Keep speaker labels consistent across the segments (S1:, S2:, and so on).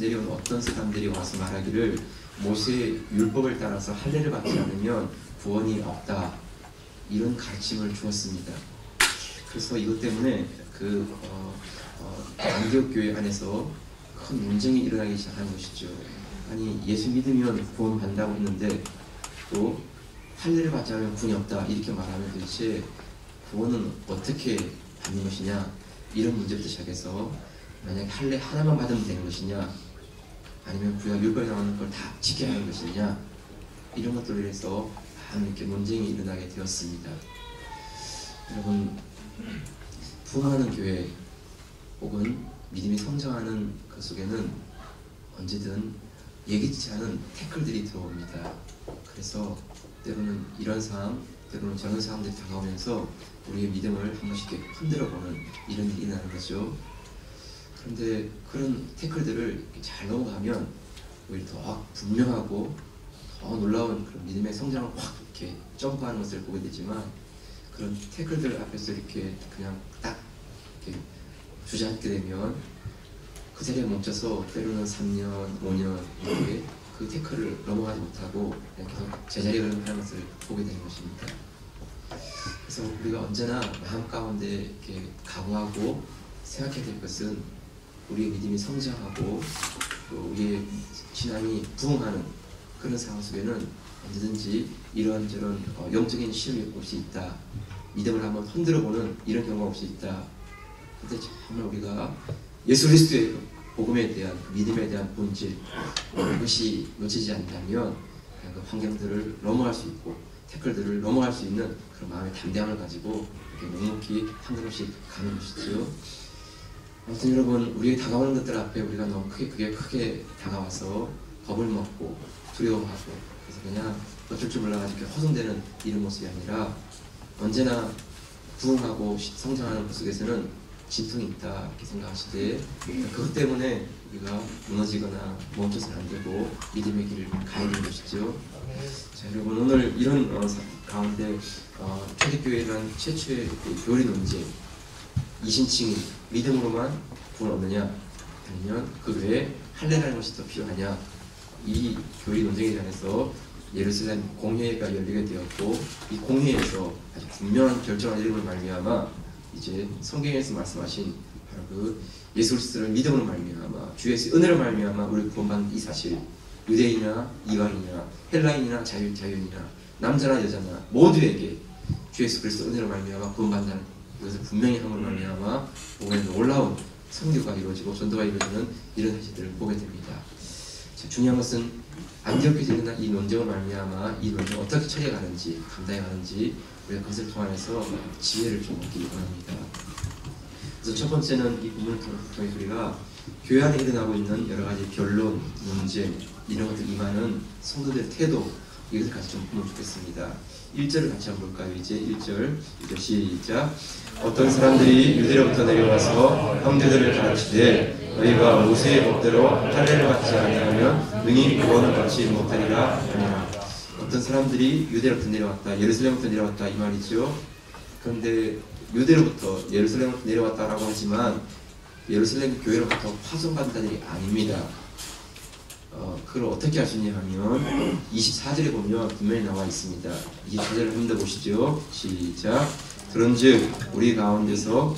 S1: 내려온 어떤 사람들이 와서 말하기를 모세의 율법을 따라서 할례를 받지 않으면 구원이 없다, 이런 가르침을 주었습니다. 그래서 이것 때문에 안디옥 교회 안에서 큰 논쟁이 일어나기 시작한 것이죠. 아니, 예수 믿으면 구원 받는다고 했는데 또 할례를 받지 않으면 구원이 없다, 이렇게 말하면 도대체 구원은 어떻게 받는 것이냐, 이런 문제부터 시작해서 만약에 할례 하나만 받으면 되는 것이냐, 아니면 구약 율법에 나오는 걸 다 지켜야 하는 것이냐, 이런 것들로 인해서 이렇게 논쟁이 일어나게 되었습니다. 여러분, 부흥하는 교회 혹은 믿음이 성장하는 그 속에는 언제든 예기치 않은 태클들이 들어옵니다. 그래서 때로는 이런 상황, 때로는 저런 상황들이 다가오면서 우리의 믿음을 한 번씩 이렇게 흔들어보는 이런 일이 나는 거죠. 그런데 그런 태클들을 잘 넘어가면 오히려 더 분명하고 더 놀라운 그런 믿음의 성장을 확 이렇게 점프하는 것을 보게 되지만, 그런 태클들 앞에서 이렇게 그냥 딱 이렇게 주저앉게 되면 그 자리에 멈춰서 때로는 3년, 5년 이렇게 그 태클을 넘어가지 못하고 그냥 계속 제자리에 걸음하는 것을 보게 되는 것입니다. 그래서 우리가 언제나 마음 가운데 이렇게 각오하고 생각해야 될 것은 우리의 믿음이 성장하고 또 우리의 신앙이 부흥하는 그런 상황 속에는 언제든지 이런저런 영적인 시험이 올 수 있다, 믿음을 한번 흔들어보는 이런 경우가 올 수 있다. 그런데 정말 우리가 예수 그리스도의 복음에 대한 믿음에 대한 본질, 이것이 놓치지 않는다면 그 환경들을 넘어갈 수 있고 태클들을 넘어갈 수 있는 그런 마음의 담대함을 가지고 이렇게 묵묵히 한 걸음씩 가는 것이죠. 아무튼 여러분, 우리의 다가오는 것들 앞에 우리가 너무 크게 다가와서 겁을 먹고 두려워하고 그래서 그냥 어쩔 줄 몰라가지고 허송되는 이런 모습이 아니라, 언제나 부흥하고 성장하는 그 속에서는 진통이 있다, 이렇게 생각하시되 그것 때문에 우리가 무너지거나 멈춰서는 안 되고 믿음의 길을 가야 되는 것이죠. 자, 여러분, 오늘 이런 가운데 초대교회란 최초의 교리 논쟁, 이신칭이 믿음으로만 구원 얻느냐, 아니면 그 외에 할례라는 것이 더 필요하냐, 이 교리 논쟁에 관해서 예루살렘 공회가 열리게 되었고, 이 공회에서 아주 분명한 결정을 내림을 말미암아 이제 성경에서 말씀하신 바로 그 예수 그리스도를 믿음으로 말미암아 주 예수의 은혜로 말미암아 우리 구원받는 이 사실, 유대인이나 이방인이나 헬라인이나 자유인이나 남자나 여자나 모두에게 주 예수 그리스도 은혜로 말미암아 구원받는 이것을 분명히 함으로 말미암아 복음에 놀라운 선교가 이루어지고 전도가 이루어지는 이런 사실들을 보게 됩니다. 자, 중요한 것은 안디옥에서 일어난 이 논쟁을 말미암아 이 논쟁을 어떻게 처리해가는지, 감당해가는지 우리가 그것을 통해서 지혜를 좀 얻기 원합니다. 그래서 첫 번째는 이 본문을 통해 우리가 교회 안에 일어나고 있는 여러 가지 변론, 논쟁, 이런 것들 임하는 성도들의 태도, 이것을 같이 좀 보면 좋겠습니다. 1절을 같이 한번 볼까요? 이제 1절 시작. 어떤 사람들이 유대로부터 내려와서 형제들을 가르치되 너희가 모세의 법대로 할례를 받지 아니하면 능히 구원을 받지 못하리라 하니라. 어떤 사람들이 유대로부터 내려왔다, 예루살렘부터 내려왔다, 이 말이죠. 그런데 유대로부터 예루살렘으로 내려왔다라고 하지만 예루살렘 교회로부터 파송받은 자들이 아닙니다. 그걸 어떻게 알 수 있냐 하면 24절에 보면 분명히 나와 있습니다. 24절을 한번 더 보시죠. 시작. 그런즉 우리 가운데서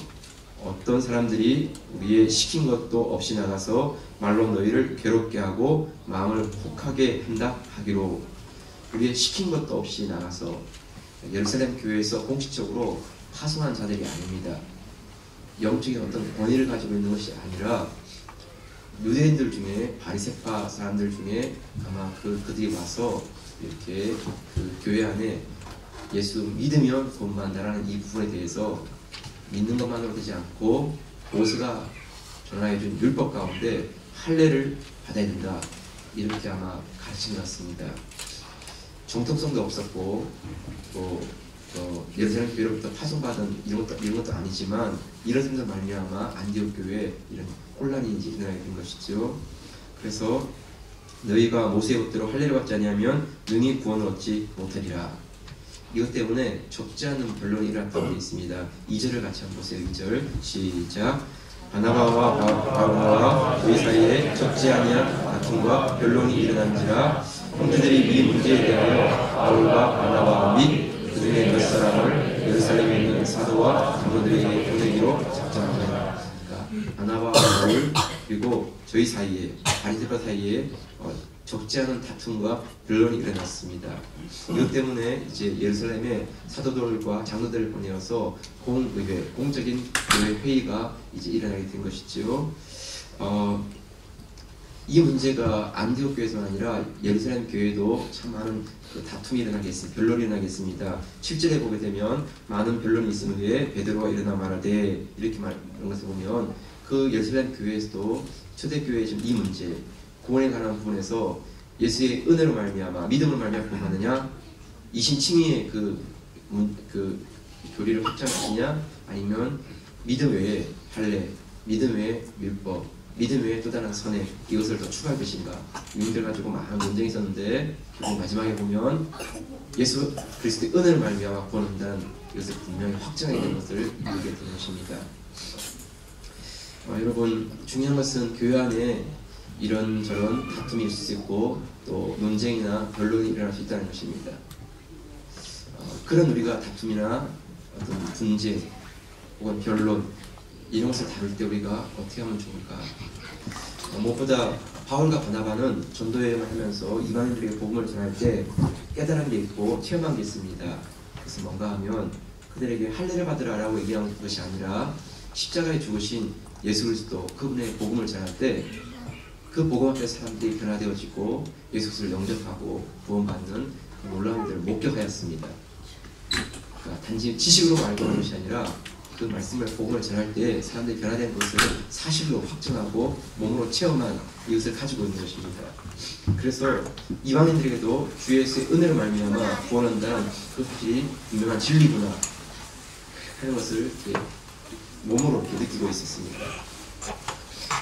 S1: 어떤 사람들이 우리의 시킨 것도 없이 나가서 말로 너희를 괴롭게 하고 마음을 혹하게 한다 하기로. 우리의 시킨 것도 없이 나가서 예루살렘 교회에서 공식적으로 파송한 자들이 아닙니다. 영적인 어떤 권위를 가지고 있는 것이 아니라 유대인들 중에 바리새파 사람들 중에 아마 그들이 와서 이렇게 그 교회 안에 예수 믿으면 구원받는다라는 이 부분에 대해서 믿는 것만으로 되지 않고 모세가 전하해준 율법 가운데 할례를 받아야 된다, 이렇게 아마 가르친 것 같습니다. 정통성도 없었고 또 예루살렘 교회로부터 파송받은 이런 것도 아니지만 이런 생각 말미암아 안디옥 교회에 이런 혼란이 이제 일어나게 된 것이죠. 그래서 너희가 모세의 법대로 할례를 받지 아니하면 능히 구원을 얻지 못하리라. 이것 때문에 적지 않은 변론이 일어났다고 되어 있습니다. 2절을 같이 한번 보세요. 2절 시작. 바나바와 바울과 저희 사이에 적지 아니한 다툼과 변론이 일어난지라 형제들이 이 문제에 대하여 바울과 바나바 및 그중에 몇 사람을 예루살렘에 있는 사도와 장로들에게 보내기로 작정하더라. 그러니까 바나바와 바울 그리고 저희 사이에 바리새파 사이에 적지 않은 다툼과 변론이 일어났습니다. 이것 때문에 이제 예루살렘에 사도들과 장로들을 보내어서 공의회, 공적인 교회 회의가 이제 일어나게 된 것이죠. 이 문제가 안디옥 교회뿐만 아니라 예루살렘 교회도 참 많은 다툼이 일어나겠습니다. 변론이 일어나겠습니다. 7절에 보게 되면 많은 변론이 있은 후에 베드로가 일어나 말하되 이렇게 말하는 것을 보면 그 예루살렘 교회에서도 초대교회의 지금 이 문제 구원에 관한 부분에서 예수의 은혜로 말미암아 믿음으로 말미암아 구원하느냐 이신칭의의 그 교리를 확장하느냐 아니면 믿음 외에 할례, 믿음 외에 율법, 믿음 외에 또 다른 선행 이것을 더 추가할 것인가 이 문제를 가지고 많은 논쟁이 있었는데 결국 마지막에 보면 예수 그리스도의 은혜로 말미암아 구원한다는 이것을 분명히 확정하게 된 것을 이루게 된 것입니다. 여러분 중요한 것은 교회 안에 이런저런 다툼이 있을 수 있고 또 논쟁이나 변론이 일어날 수 있다는 것입니다. 그런 우리가 다툼이나 어떤 분쟁 혹은 변론 이런 것을 다룰 때 우리가 어떻게 하면 좋을까? 무엇보다 바울과 바나바는 전도여행을 하면서 이방인들에게 복음을 전할 때 깨달은 게 있고 체험한 게 있습니다. 그래서 뭔가 하면 그들에게 할례를 받으라라고 얘기한 것이 아니라 십자가에 죽으신 예수 그리스도 그분의 복음을 전할 때 그 복음 앞에서 사람들이 변화되어지고 예수 그리스도를 영접하고 구원받는 그 놀라운 일을 목격하였습니다. 그러니까 단지 지식으로 알고 하는 것이 아니라 그 말씀을 복음을 전할 때 사람들이 변화된 것을 사실로 확정하고 몸으로 체험한 이것을 가지고 있는 것입니다. 그래서 이방인들에게도 주 예수의 은혜로 말미암아 구원한다는 그 사실이 분명한 진리구나 하는 것을 이렇게 몸으로 이렇게 느끼고 있었습니다.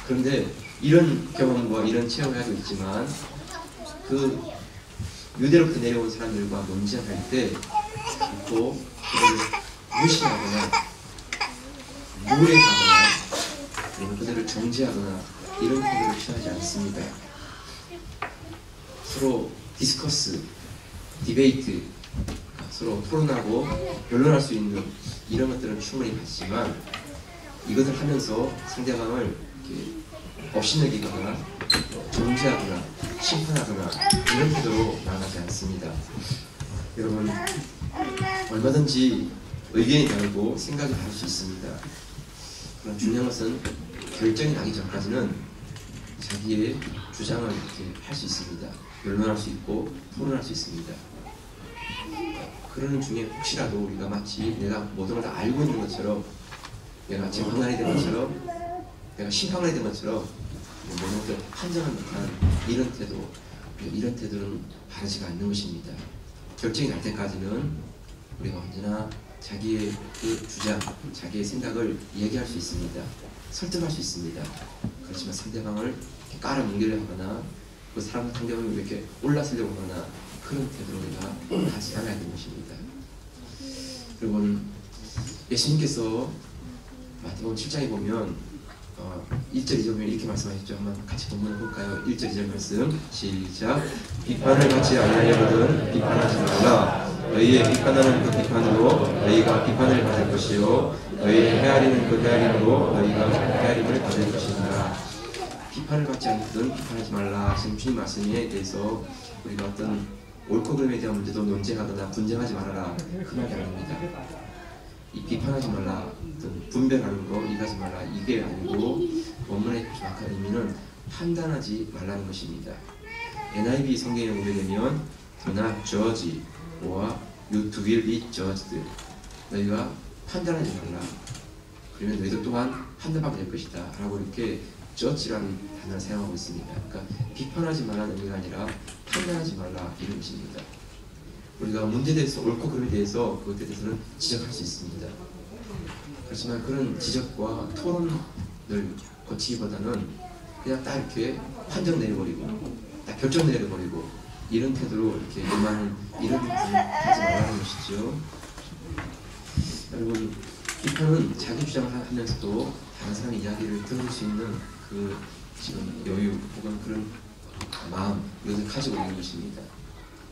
S1: 그런데 이런 경험과 이런 체험을 가지고 있지만 그 유대로부터 내려온 사람들과 논쟁할 때 또 그들을 무시하거나 무례하거나 그리고 그들을 정죄하거나 이런 태도를 취하지 않습니다. 서로 디스커스, 디베이트, 서로 토론하고 변론할 수 있는 이런 것들은 충분히 가지만 이것을 하면서 상대방을 이렇게 업신여기거나 정죄하거나 심판하거나 이런 태도로 나아가지 않습니다. 여러분 얼마든지 의견이 다르고 생각이 다를 수 있습니다. 그러나 중요한 것은 결정이 나기 전까지는 자기의 주장을 이렇게 할 수 있습니다. 변론할 수 있고 토론할 수 있습니다. 그러는 중에 혹시라도 우리가 마치 내가 모든 걸 다 알고 있는 것처럼 내가 재판관이 된 것처럼 내가 심판관이 된 것처럼 모든 것을 판정을 못한 이런 태도는 바르지가 않는 것입니다. 결정이 날 때까지는 우리가 언제나 자기의 그 주장, 자기의 생각을 얘기할 수 있습니다. 설득할 수 있습니다. 그렇지만 상대방을 깔아뭉개려 하거나 그 사람 상대방을 이렇게 올라서려고 하거나 그런 태도로 우리가 하지 않아야 되는 것입니다. 여러분 예수님께서 마태복음 7장에 보면 1절 2절 이렇게 말씀하셨죠. 한번 같이 본문을 볼까요? 1절 2절 말씀 시작. 비판을 받지 아니하려거든 비판하지 말라. 너희의 비판하는 그 비판으로 너희가 비판을 받을 것이요 너희의 헤아리는 그 헤아림으로 너희가 헤아림을 받을 것이니라. 비판을 받지 않거든 비판하지 말라 하신 주님 말씀에 대해서 우리가 어떤 옳고 그름에 대한 문제도 논쟁하거나 분쟁하지 말아라 그 말이 아닙니다. 이 비판하지 말라, 어떤 분별하는 거, 이해하지 말라 이게 아니고 원문의 정확한 의미는 판단하지 말라는 것입니다. NIV 성경에 보게 되면 Do not judge or you will be judged. 너희가 판단하지 말라. 그러면 너희도 또한 판단받게 될 것이다 라고 이렇게 judge라는 단어를 사용하고 있습니다. 그러니까 비판하지 말라는 의미가 아니라 판단하지 말라 이런 것입니다. 우리가 문제에 대해서 옳고 그름에 대해서 그것에 대해서는 지적할 수 있습니다. 그렇지만 그런 지적과 토론을 거치기보다는 그냥 딱 이렇게 판정 내려버리고 딱 결정 내려버리고 이런 태도로 이렇게 임하는 이런 일을 하지 말라는 것이죠. 여러분 비판은 자기 주장을 하면서도 다른 사람의 이야기를 들을 수 있는 그 지금 여유 혹은 그런 마음, 이것을 가지고 있는 것입니다.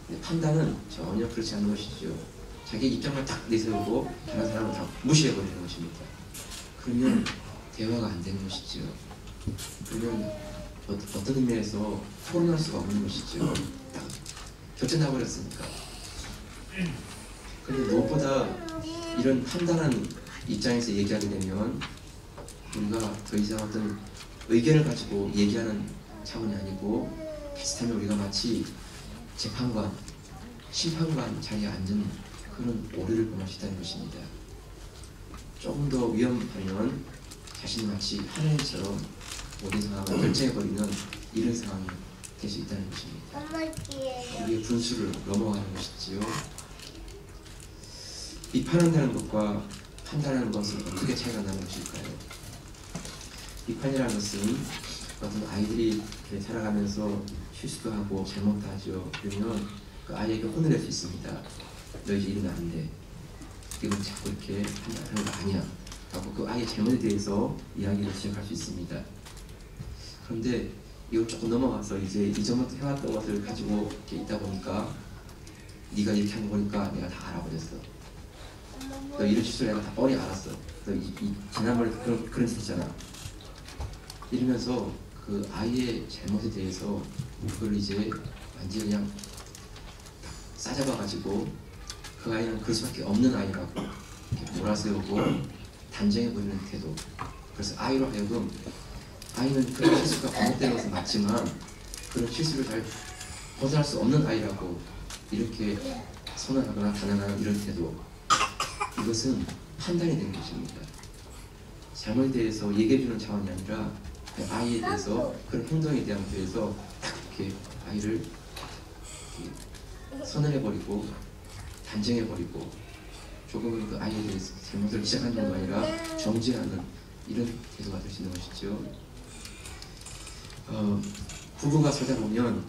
S1: 근데 판단은 전혀 그렇지 않은 것이죠. 자기 입장만 딱 내세우고 다른 사람을 다 무시해버리는 것입니다. 그러면 대화가 안 되는 것이죠. 그러면 어떤 의미에서 토론할 수가 없는 것이죠. 딱 결정나버렸으니까. 그런데 무엇보다 이런 판단한 입장에서 얘기하게 되면 우리가 더 이상 어떤 의견을 가지고 얘기하는 차원이 아니고 비슷하면 우리가 마치 재판관, 심판관 자리에 앉은 그런 오류를 범할 수 있다는 것입니다. 조금 더 위험하면 자신이 마치 하나님처럼 모든 상황을 결정해버리는 이런 상황이 될 수 있다는 것입니다. 우리의 분수를 넘어가는 것이지요. 비판한다는 것과 판단하는 것은 어떻게 차이가 나는 것일까요? 비판이라는 것은 어떤 아이들이 살아가면서 실수도 하고 잘못도 하죠. 그러면 그 아이에게 혼을 낼 수 있습니다. 너 이제 이러면 안 돼. 이건 자꾸 이렇게 하는 거 아니야. 라고 그 아이의 잘못에 대해서 이야기를 시작할 수 있습니다. 그런데 이걸 조금 넘어가서 이제 이전부터 해왔던 것을 가지고 이렇게 있다 보니까 네가 이렇게 한 거 보니까 내가 다 알아버렸어. 너 이런 실수를 내가 다 뻔히 알았어. 너 지난번에 그런 짓 했잖아. 이러면서 그 아이의 잘못에 대해서 그걸 이제 완전히 그냥 싸잡아가지고 그 아이는 그럴 수밖에 없는 아이라고 이렇게 몰아세우고 단정해버리는 태도. 그래서 아이로 하여금 아이는 그런 실수가 반복되는 것은 맞지만 그런 실수를 잘 벗어날 수 없는 아이라고 이렇게 선언하거나 단언하는 이런 태도. 이것은 판단이 되는 것입니다. 잘못에 대해서 얘기해주는 차원이 아니라 그 아이에 대해서 그런 행동에 대해서 딱 이렇게 아이를 선언해버리고 단정해버리고 조금은 그 아이에 대해서 잘못을 시작하는 정도 아니라 정죄하는 이런 태도가 될 수 있는 것이죠. 부부가 살다 보면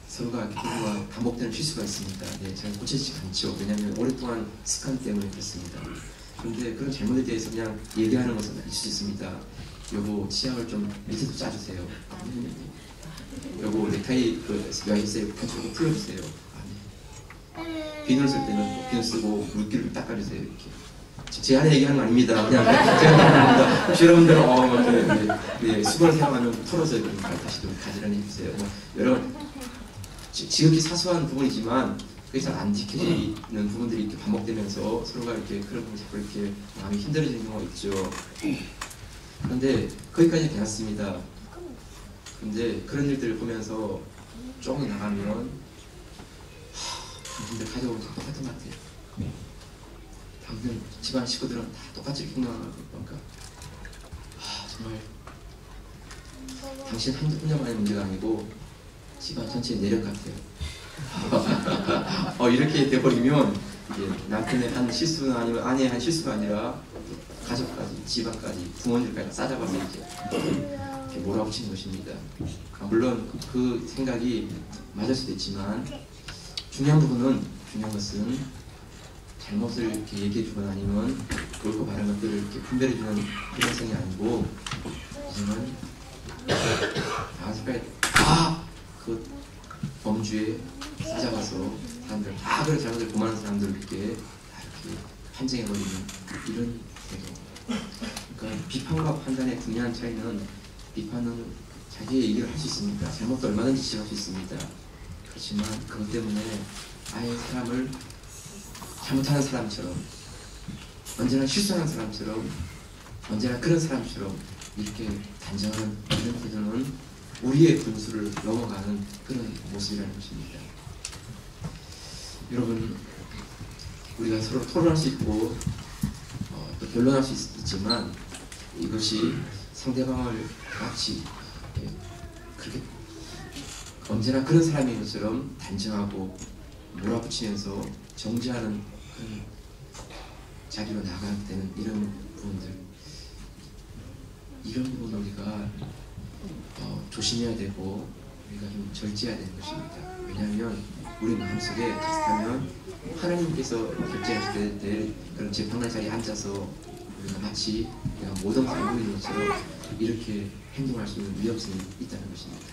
S1: 서로가 부부가 반복되는 실수가 있습니다. 네, 잘 고쳐지지 않죠. 왜냐하면 오랫동안 습관 때문에 그렇습니다. 그런데 그런 잘못에 대해서 그냥 얘기하는 것은 있을 수 있습니다. 여보, 치약을 좀 밑에도 짜주세요. 여보, 넥타이 여있어요. 편집으로 풀어주세요. 비누를 쓸 때는 비누 쓰고 물기를 닦아주세요. 이렇게. 제 안에 얘기하는 거 아닙니다. 그냥 제가 말합니다. 혹시 여러분들은 수건을 사용하면 털어서 다시 좀 가지런히 해주세요. 여러 지극히 사소한 부분이지만 그게 잘 안 지켜지는 부분들이 이렇게 반복되면서 서로가 이렇게 그런 부분이 자꾸 이렇게 마음이 힘들어지는 경우가 있죠. 그런데 거기까지 괜찮습니다. 근데 그런 일들을 보면서 조금 나가면 당신들 가져오면 다 똑같은 것 같아요. 당신 집안 식구들은 다 똑같이 행동하는 거니까 정말 당신 혼자만의 문제가 아니고 집안 전체의 내력 같아요. 이렇게 돼버리면 이제 남편의 한 실수나 아니면 아내의 한 실수가 아니라 가족까지, 집안까지, 부모님들까지 싸잡아서 이렇게 몰아붙이는 것입니다. 물론 그 생각이 맞을 수도 있지만 중요한 것은 잘못을 이렇게 얘기해주거나 아니면 옳고 바른 것들을 이렇게 분별해주는 필요성이 아니고 이제는 그 범주에 싸잡아서 사람들 다 그런 잘못을 범하는 사람들을 이렇게 판정해버리는 이런 태도. 그러니까 비판과 판단의 중요한 차이는 비판은 자기의 얘기를 할 수 있습니다. 잘못도 얼마든지 지적할 수 있습니다. 그렇지만 그것 때문에 아예 사람을 잘못하는 사람처럼 언제나 실수하는 사람처럼 언제나 그런 사람처럼 이렇게 단정한 이런 태도는 우리의 분수를 넘어가는 그런 모습이라는 것입니다. 여러분, 우리가 서로 토론할 수 있고 또 변론할 수 있지만 이것이 상대방을 마치 그렇게 언제나 그런 사람인 것처럼 단정하고 몰아붙이면서 정죄하는 그런 자리로 나가게 되는 이런 부분을 우리가 조심해야 되고 우리가 좀 절제해야 되는 것입니다. 왜냐하면 우리 마음속에 비슷하면 하나님께서 결정하실 때 그런 재판관 자리에 앉아서 우리가 마치 내가 모든 걸 알고 있는 것처럼 이렇게 행동할 수 있는 위험성이 있다는 것입니다.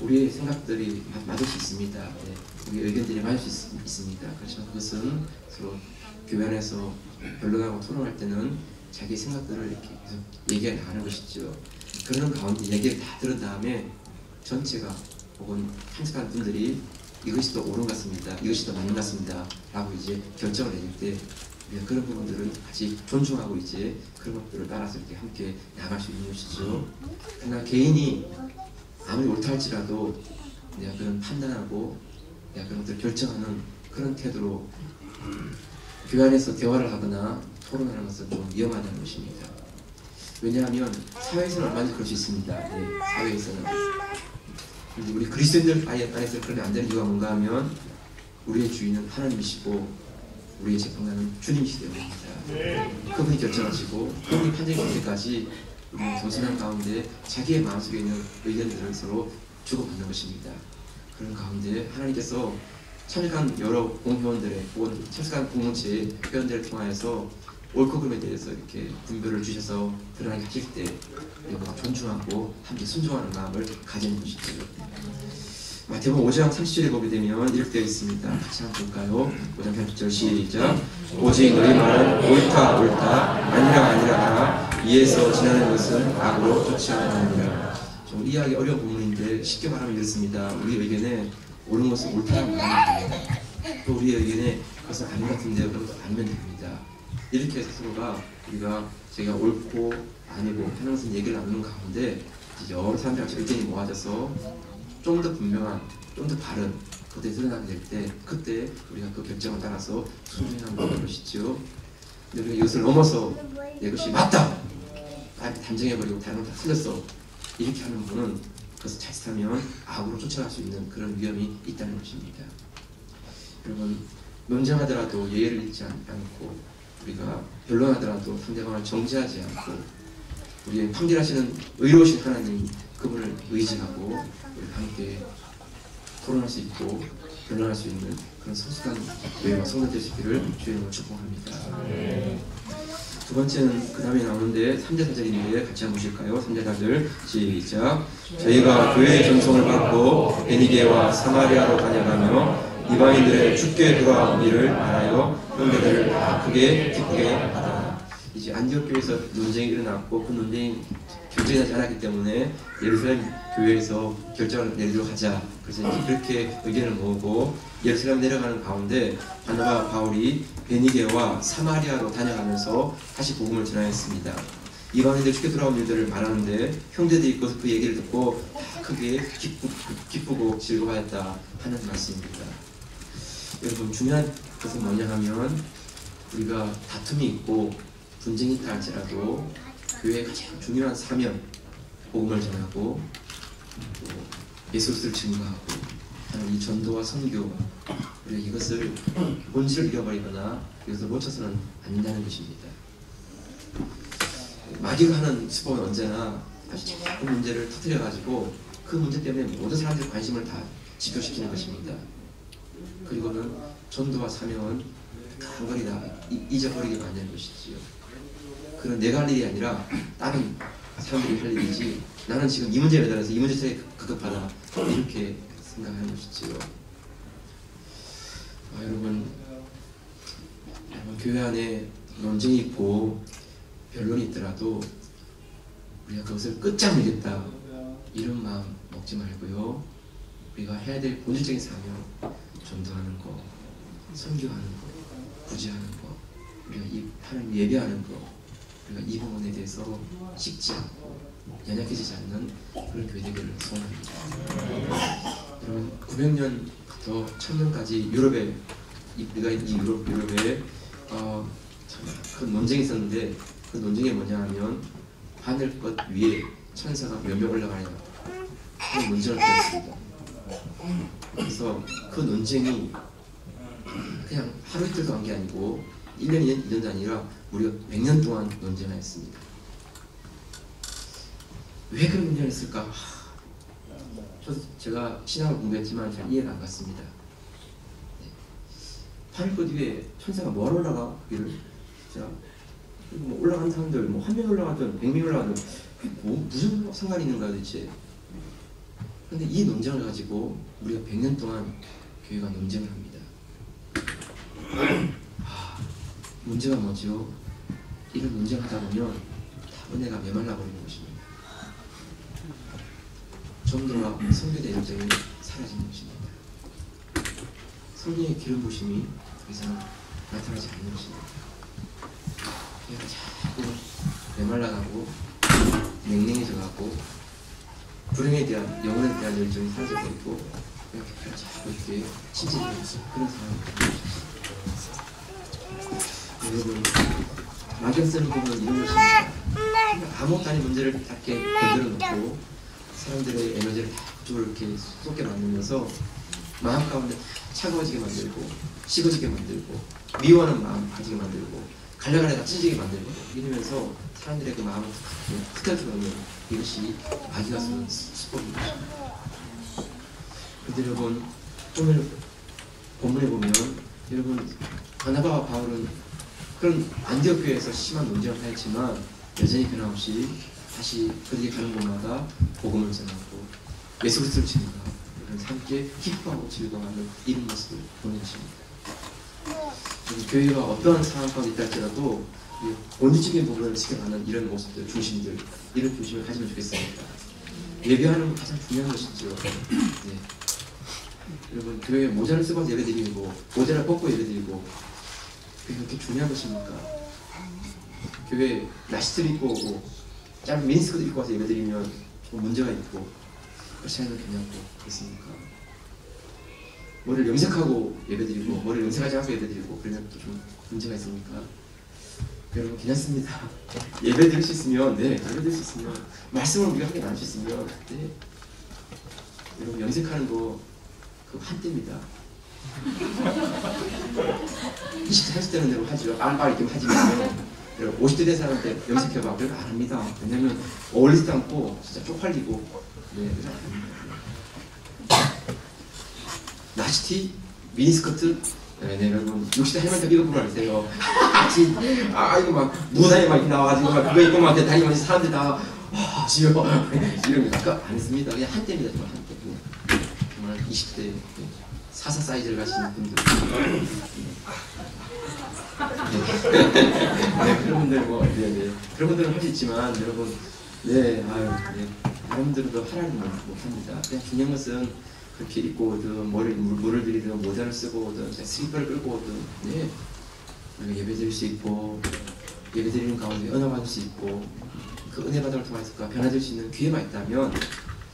S1: 우리의 생각들이 맞을 수 있습니다. 네. 우리의 의견들이 맞을 수 있습니다. 그렇지만 그것은 서로 교회 안에서 변론하고 토론할 때는 자기 생각들을 이렇게 계속 얘기해 나가는 것이죠. 그런 가운데 얘기를 다 들은 다음에 전체가 혹은 참석한 분들이 이것이 더 옳은 것 같습니다. 이것이 더 맞는 것 같습니다. 라고 이제 결정을 내릴 때 그런 부분들은 같이 존중하고 이제 그런 것들을 따라서 이렇게 함께 나갈 수 있는 것이죠. 그러나 개인이 아무리 옳다 할지라도 내가 그런 판단하고 내가 그런 것들을 결정하는 그런 태도로 교회 안에서 대화를 하거나 토론하는 것은 좀 위험하다는 것입니다. 왜냐하면 사회에서는 얼마든지 그럴 수 있습니다. 네, 사회에서는. 우리 그리스도인들 안에서 그러면 안 되는 이유가 뭔가 하면 우리의 주인은 하나님이시고 우리의 재판관은 주님이시기 때문입니다. 그분이 결정하시고 그분이 판정이 될 때까지 우리는 겸손한 가운데 자기의 마음속에 있는 의견들을 서로 주고받는 것입니다. 그런 가운데 하나님께서 참여한 여러 공회원들의 혹은 참석한 공동체의 회원들을 통하여서 옳고 그름에 대해서 이렇게 분별을 주셔서 드러나게 하실 때 우리가 존중하고 함께 순종하는 마음을 가지는 것이죠. 마태복음 5장 30절에 보게 되면 이렇게 되어 있습니다. 같이 한번 볼까요? 5장 30절 시작. 오직 너희 말은 옳다 아니라 하라. 이에서 지나는 것은 악으로 쫓아가느니라. 좀 이해하기 어려운 부분인데 쉽게 말하면 이렇습니다. 우리 의견에 옳은 것은 옳다고 말하면 됩니다. 또 우리 의견에 그것은 아닌 것 같은데 그것도 아니면 됩니다. 이렇게 해서 서로가 우리가 제가 옳고 아니고 하는 것은 얘기를 나누는 가운데 여러 사람들과 의견이 모아져서 좀 더 분명한, 좀 더 바른 그것들이 드러나게 될 때 그때 우리가 그 결정을 따라서 순종하는 것이죠. 근데 우리가 이것을 넘어서 이것이 맞다! 단정해버리고 다른 건 다 틀렸어. 이렇게 하는 분은 그것을 자칫하면 악으로 쫓아갈 수 있는 그런 위험이 있다는 것입니다. 여러분, 논쟁하더라도 예의를 잊지 않고 우리가 변론하더라도 상대방을 정죄하지 않고 우리의 판결하시는 의로우신 하나님 그분을 의지하고 우리가 함께 토론할 수 있고 변론할 수 있는 그런 성숙한 교회와 성도 될 수 있기를 주의 이름으로 축복합니다. 두 번째는 그 다음에 나오는데 3절 4절인데 같이 한번 보실까요? 3절 4절 시작. 저희가 교회의 전송을 받고 베니게와 사마리아로 다녀가며 이방인들의 주께 돌아온 일을 알아요. 형제들을 다 크게 기쁘게 하더라. 이제 안디옥 교회에서 논쟁이 일어났고 그 논쟁이 결정이 나지 않았기 때문에 예루살렘 교회에서 결정을 내리도록 하자. 그래서 이제 그렇게 의견을 모으고 예루살렘 내려가는 가운데 바나바와 바울이 베니게와 사마리아로 다녀가면서 다시 복음을 전하였습니다. 이방인들 주께 돌아온 일들을 말하는데 형제들이 그 얘기를 듣고 다 크게 기쁘고 즐거워하였다 하는 말씀입니다. 여러분, 중요한 것은 뭐냐 하면 우리가 다툼이 있고 분쟁이 있다 할지라도 교회의 가장 중요한 사명, 복음을 전하고 또 예수를 증거하고 하는 이 전도와 선교, 우리가 이것을 본질을 잃어버리거나 이것을 놓쳐서는 안 된다는 것입니다. 마귀가 하는 수법은 언제나 아주 작은 문제를 터뜨려가지고 그 문제 때문에 모든 사람들의 관심을 다 집중시키는 것입니다. 그리고는 전도와 사명은 간간히 다 잊어버리게 만드는 것이지요. 그런 내가 할 일이 아니라 다른 사람들이 할 일이지 나는 지금 이 문제에 대해서 이 문제에 급급하다 이렇게 생각하는 것이지요. 여러분, 교회 안에 논쟁이 있고 변론이 있더라도 우리가 그것을 끝장내겠다 이런 마음 먹지 말고요. 우리가 해야 될 본질적인 사명, 전도하는 거, 선교하는 거, 구제하는 거, 우리가 하나님 예배하는 거, 우리가 이 부분에 대해서 식지 않고 연약해지지 않는 그런 교회 되기를 소원합니다. 여러분, 900년부터 1000년까지 유럽에 우리가 이 유럽에 참 큰 논쟁이 있었는데 그 논쟁이 뭐냐 하면 하늘 것 위에 천사가 몇 명 올라가냐 하는 논쟁을 벌였습니다. 그래서 그 논쟁이 그냥 하루 이틀도 한 게 아니고 1년, 2년도 아니라 무려 100년 동안 논쟁하였습니다. 왜 그런 논쟁을 했을까? 제가 신학을 공부했지만 잘 이해가 안 갔습니다. 네. 하늘꽃 위에 천사가 뭐하러 올라가? 거기를 진짜 뭐 올라간 사람들 뭐 한 명 올라가든 100명 올라가든 뭐 무슨 상관이 있는가 도대체. 근데 이 논쟁을 가지고 우리가 100년 동안 교회가 논쟁을 합니다. 문제가 뭐죠? 이런 논쟁하다 보면 다 은혜가 메말라 버리는 것입니다. 정도와 성교대 열정이 사라지는 것입니다. 성령의 기름 부심이 더 이상 나타나지 않는 것입니다. 교회가 자꾸 메말라가고 냉랭해져가고 불행에 대한 영혼에 대한 열정이 사라져버리고 교회가 자꾸 이렇게 침체되는 그런 상황입니다. 여러분, 막연성을 보면 이런 것입니다. 아무것도 아닌 문제를 이렇게 건드려 놓고 사람들의 에너지를 다 그쪽으로 이렇게 쏟게 만들면서 마음 가운데 차가워지게 만들고 식어지게 만들고 미워하는 마음 가지게 만들고 갈라갈라 찢어지게 만들고 이러면서 사람들의 그 마음을 흩어지는 이것이 마귀가 쓰는 수법입니다. 그런데 여러분, 오늘 본문에 보면 여러분 바나바와 바울은 그런 안디옥 교회에서 심한 논쟁을 하였지만 여전히 변함없이 다시 그들이 가는 곳마다 복음을 전하고 예수 그리스도를 증거하고 함께 기뻐하고 즐거워하는 이런 모습을 보는 것입니다. 교회가 어떠한 상황 가운데 있다 할지라도 원주적인 부분을 지켜가는 이런 모습들, 중심들, 이런 중심을 가지면 좋겠습니다. 예배하는 건 가장 중요한 것이죠. 네. 여러분, 교회에 모자를 쓰고 예배드리고 모자를 벗고 예배드리고 그게 그렇게 중요한 것입니까? 교회에 나시트를 입고 오고 짧은 미니스커트 입고 와서 예배드리면 좀 문제가 있고 그렇지 않으면 괜찮고 그렇습니까? 머리를 염색하고 예배드리고 머리를 염색하지 않고 예배드리고 그러면 또 좀 문제가 있습니까? 여러분 괜찮습니다. 예배드릴 수 있으면 네 예배드릴 수 있으면 말씀을 우리가 함께 나눌 수 있으면 네 여러분 염색하는 거 그거 한때입니다. 20대 30대는 대로 하죠. 깜빡 이렇게 하지만 50대 된 사람한테 염색해봐. 그래도 안 합니다. 왜냐면 어울리지도 않고 진짜 쪽팔리고 네, 그래서 안 합니다. 나시티, 미니스커트 네, 여러분 60대 할머니들 이거 보고 하세요. 이거 막 무사히 막 나와가지고 막 그거 입고 막 다니면 사람들 다 지어 이런 거 아까 안 했습니다. 그냥 한때입니다. 정말 한때 정말 20대 사사 사이즈를 가지는 분들 네, 그런 분들 뭐 네. 그런 분들은 할 수 있지만 여러분 네 다른 분들도 하라는 말 못합니다. 그냥 중요한 것은 그렇게 입고 오든 물을 들이든 모자를 쓰고 오든 슬리퍼를 끌고 오든 네 우리가 예배 드릴 수 있고 예배 드리는 가운데 은혜 받을 수 있고 그 은혜 받음을 통해서 변화될 수 있는 기회가 있다면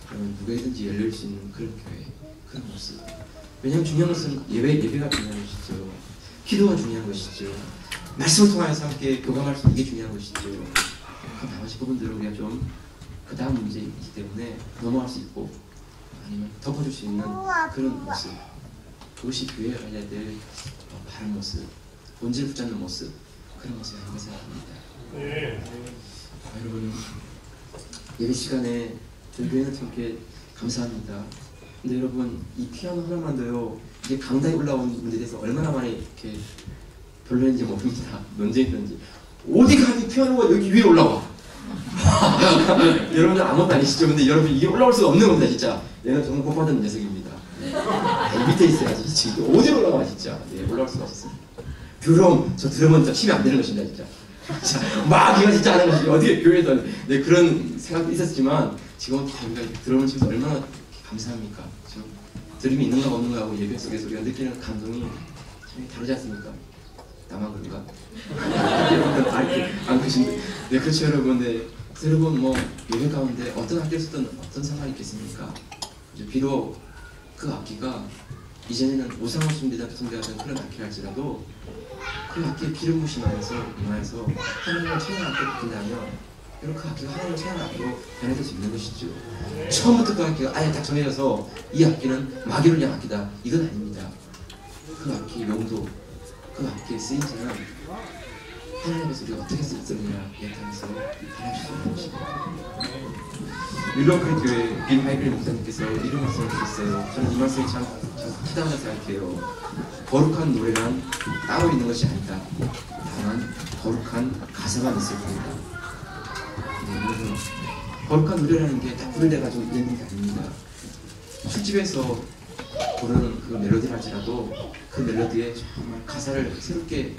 S1: 그러면 누구에든지 열릴 수 있는 그런 교회 그런 모습. 왜냐하면 중요한 것은 예배가 중요한 것이죠. 기도가 중요한 것이죠. 말씀을 통해서 함께 교감할 수 있는 게 중요한 것이죠. 그 나머지 부분들은 우리가 좀 그 다음 문제이기 때문에 넘어갈 수 있고 아니면 덮어줄 수 있는 그런 모습. 그것이 교회가 가져야 될 바른 모습, 본질을 붙잡는 모습, 그런 모습이 아닌가 생각합니다. 여러분 예배 시간에 저희 교회는 참 이렇게 감사합니다. 근데 여러분 이 피아노 하나만도요 이게 강당에 올라온 분들에 대해서 얼마나 많이 이렇게 별로인지 모릅니다. 논쟁이든지 어디 감히 피아노가 여기 위에 올라와. 여러분들 아무것도 아니시죠? 근데 여러분 이게 올라올 수가 없는 겁니다. 진짜 얘는 정말 복 받은 녀석입니다. 이 밑에 있어야지. 지금 어디 올라와 진짜. 예, 올라올 수가 없었어요. 저 드럼은 진짜 힘이 안 되는 것입니다. 진짜 막 이거 진짜 하는 것이 어디에 교회에서 네, 그런 생각도 있었지만 지금 드럼을 치면서 얼마나 감사합니까? 지금 드림이 있는가 없는가 하고 예배 속에서 우리가 느끼는 감동이 참 다르지 않습니까? 나만 그런가? 여러분들 다 이렇게 안 계신데 네 그렇죠 여러분. 네 여러분 뭐 예배 가운데 어떤 학교에서든 어떤 상황이 있겠습니까? 이제 비록 그 악기가 이전에는 우상을 숭배하던 그런 악기랄지라도 그 악기에 기름 부심이 임하여서 하나님을 찬양하게 된다면 여러분 그 악기가 하나님을 찬양하기로 변해질 수 있는 것이죠. 처음부터 그 악기가 아예 딱 정해져서 이 악기는 마귀를 위한 악기다 이건 아닙니다. 그 악기의 용도 그 악기의 쓰임새는 하나님께서 우리가 어떻게 쓰느냐 얘기하면서 하나님께서 쓰는 것입니다. 윌로클 교회 빌 하이클 목사님께서 이런 말씀을 드렸어요. 저는 이 말씀이 참 타당하다고 생각해요. 거룩한 노래란 따로 있는 것이 아니다. 다만 거룩한 가사만 있을 뿐이다. 네, 거룩한 노래라는 게 딱 부를 때 가지고 있는 게 아닙니다. 술집에서 부르는 그 멜로디를 할지라도 그 멜로디에 정말 가사를 새롭게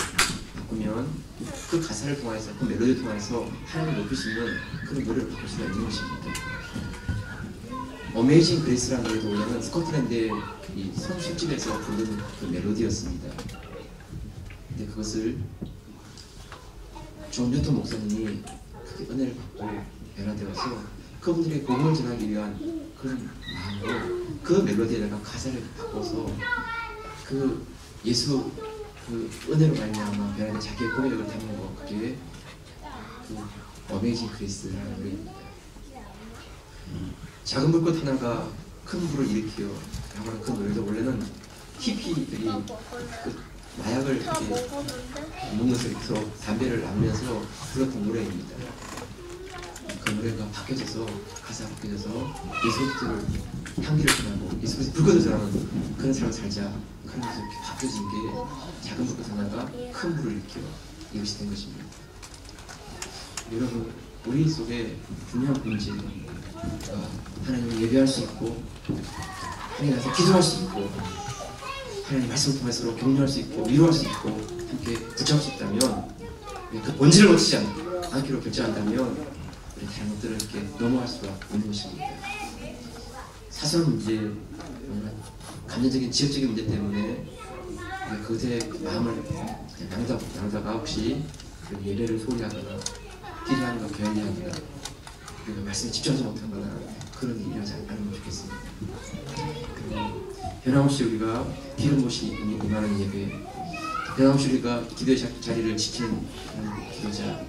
S1: 바꾸면 그 가사를 통해서 그 멜로디를 통해서 하나님을 높이시는 그런 노래를 바꿀 수가 있는 것입니다. 어메이징 그레이스라는 노래도 원래는 스코틀랜드의 이 선술집에서 부르는 그 멜로디였습니다. 근데 그것을 존 뉴턴 목사님이 크게 은혜를 받고 변화되어서 그분들의 복음을 전하기 위한 그런 마음으로 그 멜로디에다가 가사를 바꿔서 그 예수 그 은혜로 말미암아 변화된 자기의 고백을 담은 거, 그게 그 어메이징 그레이스라는 노래입니다. 작은 불꽃 하나가 큰 불을 일으키어 라고 하는 그 노래도 원래는 히피들이 그 마약을 이렇게 먹는 소리에서 담배를 나누면서 불렀던 노래입니다. 그 노래가 바뀌어져서 가사가 바뀌어져서 예수 그리스도를 향기를 전하고 예수 그리스도 불꽃을 전하는 그런 삶을 살자, 그런 것이 이렇게 바뀌어진 게 작은 불꽃 하나가 큰 불을 일으켜 이것이 된 것입니다. 여러분, 우리 속에 분명한 문제, 하나님을 예배할 수 있고 하나님 앞에 기도할 수 있고 하나님 말씀을 통해 서로 격려할 수 있고 위로할 수 있고 함께 붙잡을 수 있다면, 그 본질을 놓치지 않기로 결정한다면 우리 다른 것들을 이렇게 넘어갈 수가 있는 것입니다. 사소한 문제, 감정적인 지역적인 문제 때문에 그것에 마음을 나누다가 혹시 예배를 소홀히 하거나 기도하는 거 게을리 하거나 그리고 말씀에 집중하지 못하거나 그런 일이 일어나지 않으면 좋겠습니다. 변함없이 우리가 기름 부으심이 임하는 예배, 변함없이 우리가 기도의 자리를 지키는 기도자,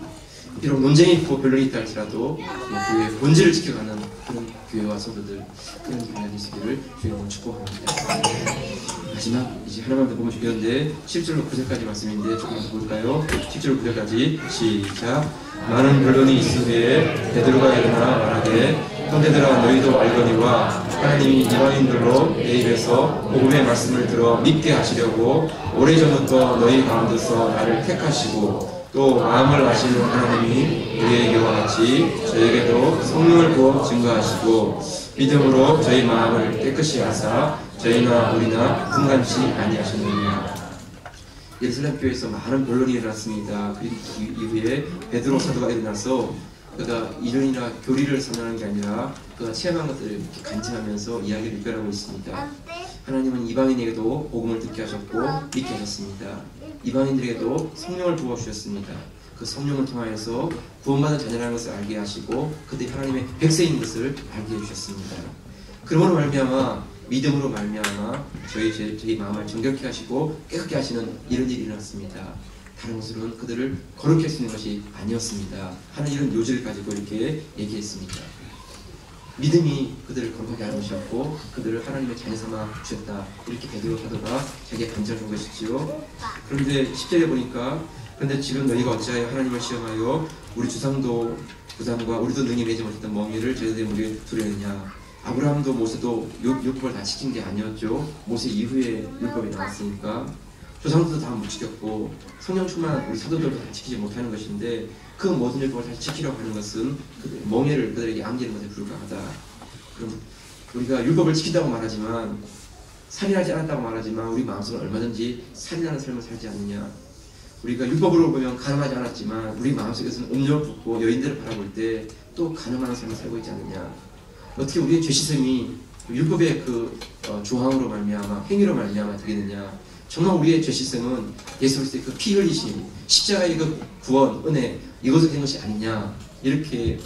S1: 비록 논쟁이 있고 변론이 있다 할지라도 교회의 본질을 지켜가는 그런 교회와 성도들, 그런 교회가 될 수 있기를 주님으로 축복합니다. 마지막 이제 하나만 더 보면 좋겠는데 7절로 9절까지 말씀인데 조금 더 볼까요? 7절 9절까지 시작. 많은 변론이 있을 때에 베드로가 일어나 말하되 형제들아 너희도 알거니와 하나님이 이방인들로 내 입에서 복음의 말씀을 들어 믿게 하시려고 오래전부터 너희 가운데서 나를 택하시고 또 마음을 아시는 하나님이 우리에게와 같이 저에게도 성령을 부어 증거하시고 믿음으로 저희 마음을 깨끗이 하사 저희나 우리나 분간치 아니하셨느니라. 예루살렘 교회에서 많은 변론이 일어났습니다. 그 이후에 베드로 사도가 일어나서 그가 이론이나 교리를 선언하는 게 아니라 그가 체험한 것들을 이렇게 간증하면서 이야기를 이끌어가고 있습니다. 하나님은 이방인에게도 복음을 듣게 하셨고 믿게 하셨습니다. 이방인들에게도 성령을 부어주셨습니다. 그 성령을 통하여서 구원받은 자녀라는 것을 알게 하시고 그들이 하나님의 백성인 것을 알게 해주셨습니다. 그러므로 말미암아 믿음으로 말미암아 저희 마음을 정결케 하시고 깨끗게 하시는 이런 일이 일어났습니다. 다른 것으로는 그들을 거룩히 할 수 있는 것이 아니었습니다. 하는 이런 요지를 가지고 이렇게 얘기했습니다. 믿음이 그들을 거룩하게 하는 것이었고 그들을 하나님의 자녀 삼아 주셨다. 이렇게 베드로 사도가 자기가 간증한 것이지요. 그런데 10절에 보니까 그런데 지금 너희가 어찌하여 하나님을 시험하여 우리 주상도 부상과 우리도 능히 내지 못했던 멍에를 저희들의 무리에 두려느냐. 아브라함도 모세도 율법을 다 지킨 게 아니었죠. 모세 이후에 율법이 나왔으니까 조상들도 다 못 지켰고 성령 충만한 우리 사도들도 다 지키지 못하는 것인데 그 모든 율법을 다시 지키려고 하는 것은 멍에를 그들에게 안기는 것에 불과하다. 그럼 우리가 율법을 지킨다고 말하지만 살인하지 않았다고 말하지만 우리 마음속은 얼마든지 살인하는 삶을 살지 않느냐. 우리가 율법으로 보면 가늠하지 않았지만 우리 마음속에서는 음료를 붓고 여인들을 바라볼 때 또 가늠하는 삶을 살고 있지 않느냐. 어떻게 우리의 죄시sem이 율법의 그 조항으로 말미암아 행위로 말미암아 되겠느냐. 정말 우리의 죄시sem은 예수 그리스도의 그 피 흘리심, 십자가의 그 구원, 은혜 이것을 된 것이 아니냐. 이렇게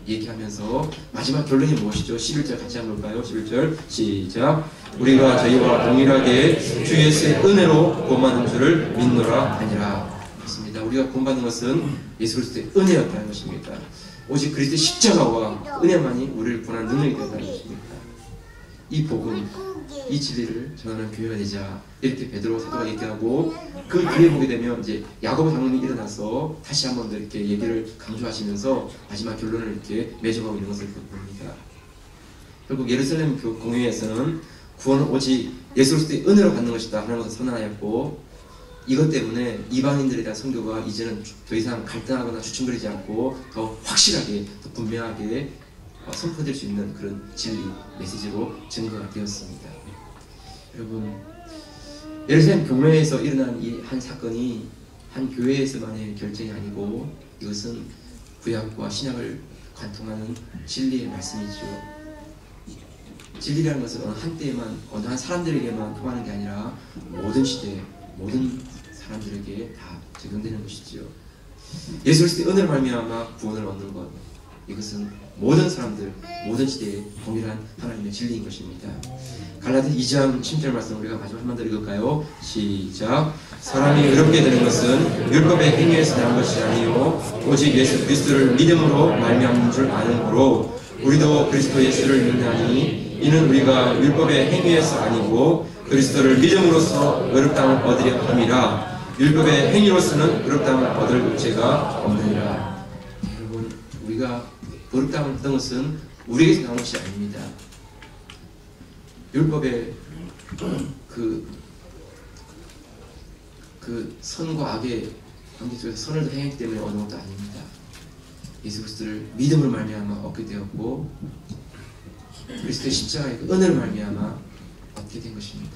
S1: 얘기하면서 마지막 결론이 무엇이죠? 11절 같이 한번 볼까요? 11절 시작. 우리가 저희와 동일하게 주 예수의 은혜로 구원받는 줄을 믿노라 하니라. 그렇습니다. 우리가 구원받는 것은 예수 그리스도의 은혜였다는 것입니다. 오직 그리스도의 십자가와 은혜만이 우리를 구원하는 능력이 되었다는 것입니다. 이 복음, 이 진리를 전하는 교회가 되자, 이렇게 베드로 사도가 얘기하고, 그 뒤에 보게 되면 이제 야고보 장로님이 일어나서 다시 한번 더 이렇게 얘기를 강조하시면서 마지막 결론을 이렇게 맺어가고 있는 것을 봅니다. 결국 예루살렘 공회에서는 구원은 오직 예수 그리스도의 은혜로 받는 것이다 하는 것을 선언하였고, 이것 때문에 이방인들에 대한 선교가 이제는 더 이상 갈등하거나 주춤거리지 않고 더 확실하게, 더 분명하게 선포될 수 있는 그런 진리, 메시지로 증거가 되었습니다. 여러분, 예루살렘 교회에서 일어난 이 한 사건이 한 교회에서만의 결정이 아니고, 이것은 구약과 신약을 관통하는 진리의 말씀이죠. 진리라는 것은 어느 한때에만, 어느 한 사람들에게만 통하는 게 아니라 모든 시대, 모든 사람들에게 다 적용되는 것이지요. 예수 그리스도의 은혜로 말미암아 구원을 얻는 것, 이것은 모든 사람들, 모든 시대에 동일한 하나님의 진리인 것입니다. 갈라디아 2장 10절 말씀 우리가 마지막 한 번 더 읽을까요? 시작. 사람이 의롭게 되는 것은 율법의 행위에서 난 것이 아니요 오직 예수 그리스도를 믿음으로 말미암는 줄 아는므로 우리도 그리스도 예수를 믿나니 이는 우리가 율법의 행위에서 아니고 그리스도를 믿음으로써 의롭다함을 얻으려 함이라. 율법의 행위로서는 의롭다함을 얻을 육체가 없느니라. 여러분, 우리가 의롭다함을 얻는 것은 우리에게서 나온 것이 아닙니다. 율법의 그 선과 악의 관계 속에서 선을 더 행했기 때문에 얻은 것도 아닙니다. 예수 그리스도를 믿음을 말미암아 얻게 되었고, 그리스도의 십자가의 그 은혜를 말미암아 얻게 된 것입니다.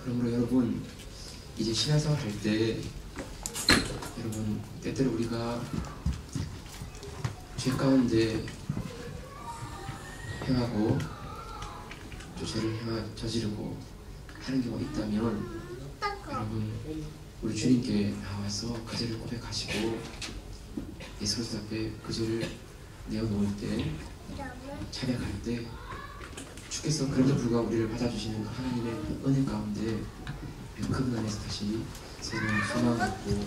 S1: 그러므로 여러분, 이제 신앙생활 할 때 여러분, 때때로 우리가 죄 가운데 행하고 또 죄를 저지르고 하는 경우가 있다면, 여러분, 우리 주님께 나와서 그 죄를 고백하시고 예수 그리스도 앞에 그 죄를 내어놓을 때, 자백할 때, 주께서 그럼에도 불구하고 우리를 받아주시는 그 하나님의 은혜 가운데 그분 안에서 다시 새로운 소망을 얻고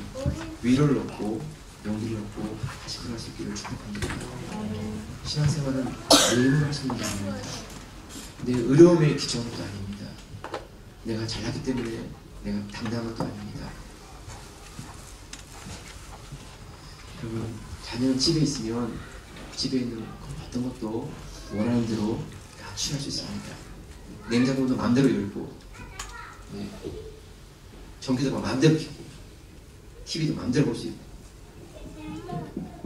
S1: 위로를 얻고 용기를 얻고 다시 걸어갈 수 있기를 축복합니다. 신앙생활은 내 힘으로 할 수 있는 게 아닙니다. 내 어려움에 기초한 것도 아닙니다. 내가 잘났기 때문에 내가 당당한 것도 아닙니다. 여러분, 자녀는 집에 있으면 집에 있는 어떤 것도 원하는 대로 다 취할 수 있습니다. 냉장고도 마음대로 열고, 전기도 마음대로 켜고, TV도 마음대로 볼 수 있고,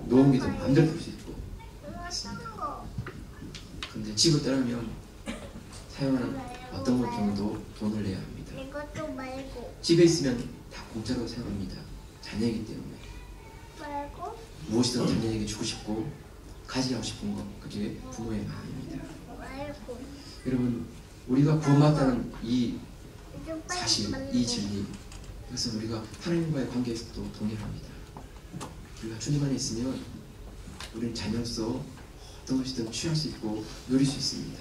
S1: 녹음기도 마음대로 볼 수 있고 있습니다. 그런데 집을 떠나면 사용하는 어떤 것 경우도 돈을 내야 합니다. 집에 있으면 다 공짜로 사용합니다. 자녀이기 때문에. 무엇이든 자녀에게 주고 싶고 가지고 싶은 것, 그게 부모의 마음입니다. 여러분, 우리가 구원받았다는 이 사실, 이 진리, 이것은 우리가 하나님과의 관계에서도 동일합니다. 우리가 주님 안에 있으면 우리는 자녀로서 어떤 것이든 취할 수 있고 누릴 수 있습니다.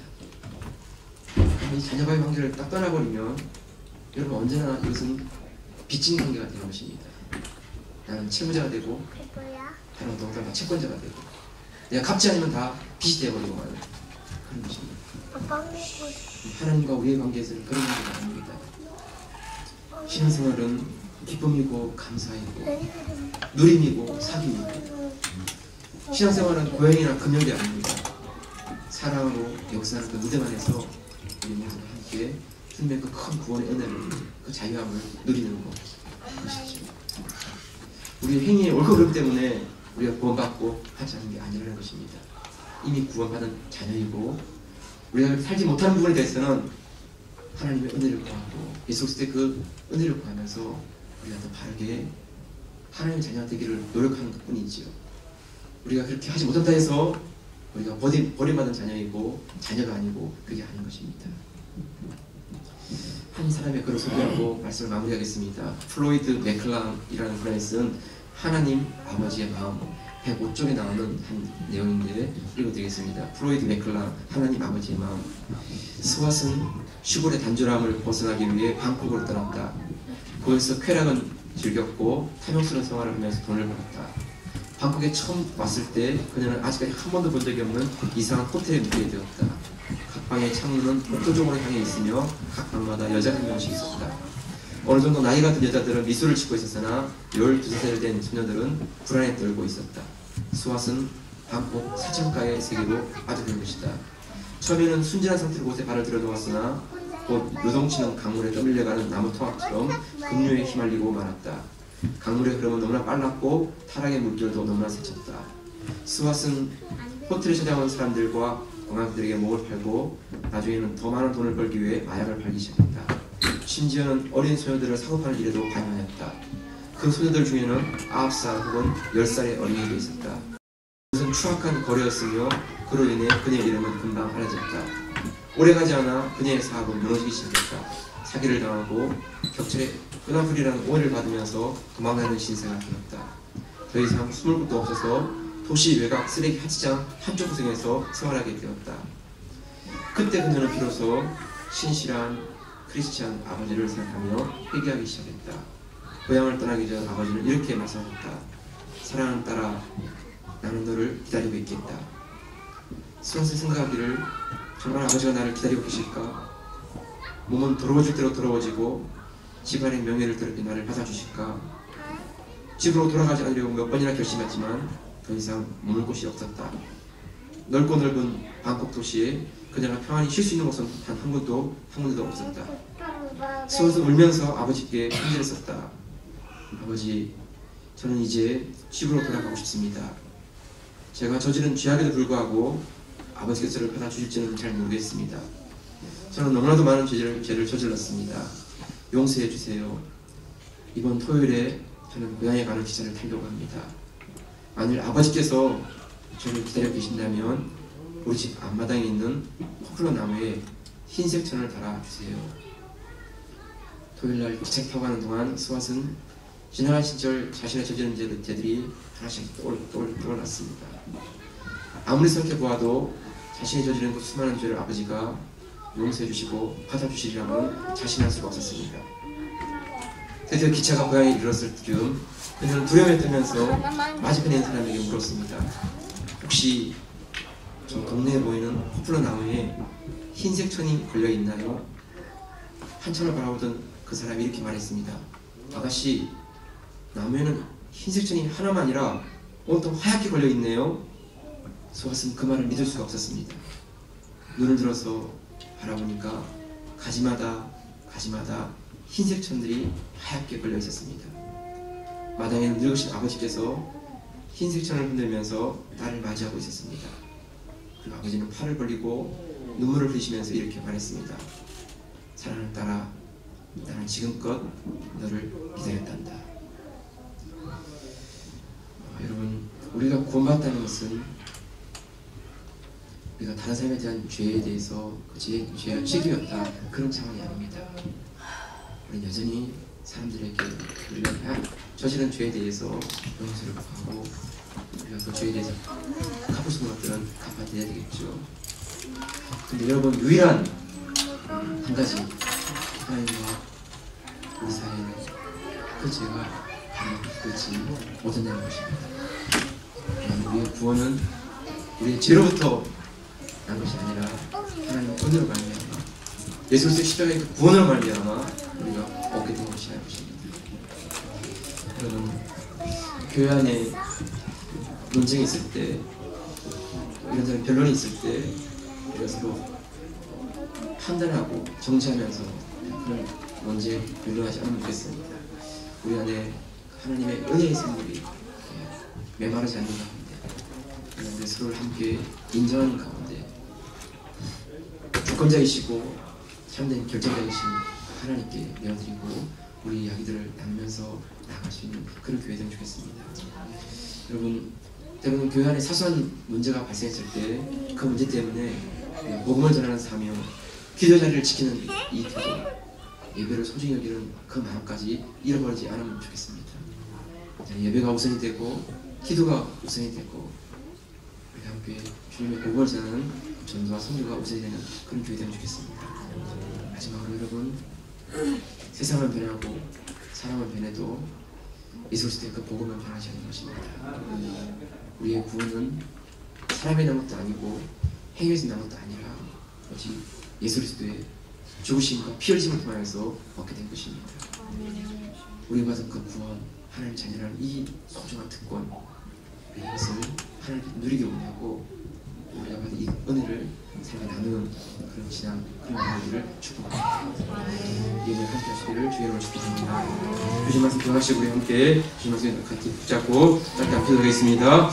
S1: 이 자녀와의 관계를 딱 떠나버리면 여러분, 언제나 이것은 빚진 관계가 되는 것입니다. 나는 채무자가 되고 다른 동사가 채권자가 되고, 내가 갚지 않으면 다 빚이 되어버리고 말이에요. 그런 것입니다. 하나님과 우리의 관계에서는 그런 관계가 아닙니다. 신앙생활은 기쁨이고 감사이고 누림이고 사귑이고, 신앙생활은 고행이나 금욕이 아닙니다. 사랑으로 역사하는 그 무대 안에서 우리 모두가 함께 주님의 그 큰 구원의 은혜를, 그 자유함을 누리는 것이죠. 우리의 행위의 옳고 때문에 우리가 구원받고 하지 않는 게 아니라는 것입니다. 이미 구원받은 자녀이고, 우리가 살지 못하는 부분에 대해서는 하나님의 은혜를 구하고 예수 그리스도의 그 은혜를 구하면서 우리가 더 바르게 하나님의 자녀가 되기를 노력하는 것 뿐이지요. 우리가 그렇게 하지 못한다 해서 우리가 버림받은 자녀이고 자녀가 아니고 그게 아닌 것입니다. 한 사람의 글을 소개하고 말씀을 마무리하겠습니다. 플로이드 맥클랑이라는 분이 쓴 하나님 아버지의 마음, 105쪽에 나오는 한 내용인데 읽어드리겠습니다. 플로이드 맥클랑, 하나님 아버지의 마음. 스왓은 시골의 단조로움을 벗어나기 위해 방콕으로 떠났다. 거기서 쾌락은 즐겼고 탐욕스러운 생활을 하면서 돈을 벌었다. 방콕에 처음 왔을 때 그녀는 아직까지 한 번도 본 적이 없는 이상한 호텔에 묵게 되었다. 방의 창문은 복도 쪽으로 향해 있으며 각 방마다 여자 한 명씩 있었다. 어느 정도 나이가 든 여자들은 미소를 짓고 있었으나 12살 된 소녀들은 불안에 떨고 있었다. 수왓은 방콕 사창가의 세계로 빠져든 것이다. 처음에는 순진한 상태로 곳에 발을 들여놓았으나 곧 요동치는 강물에 떠밀려가는 나무 토막처럼 급류에 휘말리고 말았다. 강물의 흐름은 너무나 빨랐고 타락의 물결도 너무나 세쳤다. 스왓은 호텔에 찾아온 사람들과 관광객들에게 목을 팔고 나중에는 더 많은 돈을 벌기 위해 마약을 팔기 시작했다. 심지어는 어린 소녀들을 사고파는 일에도 관여하였다. 그 소녀들 중에는 9살 혹은 10살의 어린이도 있었다. 그것은 추악한 거래였으며 그로 인해 그녀의 이름은 금방 알려졌다. 오래가지 않아 그녀의 사업은 무너지기 시작했다. 사기를 당하고 격철에 끄나풀이라는 오해를 받으면서 도망가는 신세가 되었다. 더 이상 숨을 곳도 없어서 도시 외곽 쓰레기 하치장 한쪽 구석에서 생활하게 되었다. 그때 그녀는 비로소 신실한 크리스찬 아버지를 생각하며 회개하기 시작했다. 고향을 떠나기 전 아버지는 이렇게 말씀하셨다. 사랑하는 딸아, 나는 너를 기다리고 있겠다. 스왓은 생각하기를 정말 아버지가 나를 기다리고 계실까? 몸은 더러워질 대로 더러워지고 집안의 명예를 더럽게 나를 받아주실까? 집으로 돌아가지 않으려고 몇 번이나 결심했지만 더 이상 머물 곳이 없었다. 넓고 넓은 방콕 도시에 그녀가 평안히 쉴 수 있는 곳은 단 한 군데도 없었다. 스왓은 울면서 아버지께 편지를 썼다. 아버지, 저는 이제 집으로 돌아가고 싶습니다. 제가 저지른 죄악에도 불구하고 아버지께서 저를 받아주실지는 잘 모르겠습니다. 저는 너무나도 많은 죄를 저질렀습니다. 용서해 주세요. 이번 토요일에 저는 고향에 가는 기차를 타려고 합니다. 만일 아버지께서 저를 기다려 계신다면 우리 집 앞마당에 있는 포플러 나무에 흰색 천을 달아주세요. 토요일날 기차 타고 가는 동안 스왓은 지나간 시절 자신의 저지른 죄들이 하나씩 떠올랐습니다. 아무리 생각해보아도 자신이 저지른 그 수많은 죄를 아버지가 용서해 주시고 받아주시리라고는 자신할 수가 없었습니다. 드디어 기차가 고향에 이르렀을 즈음 그녀는 두려움에 떨면서 맞은편에 있는 사람에게 물었습니다. 혹시 저 동네에 보이는 포플러 나무에 흰색 천이 걸려있나요? 한참을 바라보던 그 사람이 이렇게 말했습니다. 아가씨, 나무에는 흰색 천이 하나만 아니라 온통 하얗게 걸려있네요. 스왓은 그 말을 믿을 수가 없었습니다. 눈을 들어서 바라보니까 가지마다 흰색 천들이 하얗게 걸려 있었습니다. 마당에는 늙으신 아버지께서 흰색 천을 흔들면서 딸을 맞이하고 있었습니다. 그리고 아버지는 팔을 벌리고 눈물을 흘리시면서 이렇게 말했습니다. 사랑하는 딸아, 나는 지금껏 너를 기다렸단다. 여러분, 우리가 구원받았다는 것은 우리가 다른 사람에 대한 죄에 대해서 그 죄가 책임이었다 그런 차원이 아닙니다. 우리는 여전히 사람들에게 우리가 저지른 죄에 대해서 용서를 구하고 우리가 그 죄에 대해서 갚을 수 있는 것들은 갚아내야 되겠죠. 근데 여러분, 유일한 한 가지 하나님과 우리 사이에는 그 죄가 바로지 못한다는 것입니다. 우리의 구원은 우리의 죄로부터 난 것이 아니라 하나님의 은혜로 말미암아 예수 그리스도의 십자가의 구원으로 말미암아 우리가 얻게 된 것이라는 것입니다. 여러분, 교회 안에 논쟁이 있을 때, 이런저런 변론이 있을 때 우리가 서로 판단하고 정치하면서 그런 논쟁, 변론하지 않으면 좋겠습니다. 우리 안에 하나님의 은혜의 생물이 메마르지 않는 가운데, 우리 서로를 함께 인정하는 가운데 주권자이시고 참된 결정자이신 하나님께 내어드리고 우리 이야기들을 나누면서 나아갈 수 있는 그런 교회 되면 좋겠습니다. 여러분, 때로는 교회 안에 사소한 문제가 발생했을 때 그 문제 때문에 복음을 전하는 사명, 기도 자리를 지키는 이 태도, 예배를 소중히 여기는 그 마음까지 잃어버리지 않으면 좋겠습니다. 예배가 우선이 되고 기도가 우선이 되고 우리가 함께 주님의 복음을 전하는 전도와 선교가 우선이 되는 그런 교회 되면 좋겠습니다. 마지막으로 여러분, 세상은 변하고 사람은 변해도 예수 그리스도의 그 복음은 변하지 않는 것입니다. 우리의 구원은 사람의 난 것도 아니고 행위에서 난 것도 아니라 오직 예수 그리스도의 죽으심과 피 흘리심을 통하여서 얻게 된 것입니다. 우리가 받은 그 구원, 하나님 자녀라는 이 소중한 특권, 이것을 하나님 누리게 원하고 우리가 받은 이 은혜를 삶에 나누는 그런 신앙, 그런 은혜를 축복합니다. 예배 함께 하시기를 주의 이름으로 축복합니다. 주신 말씀 기억하시고 우리 함께 주신 말씀 같이 붙잡고 짧게 함께 하겠습니다.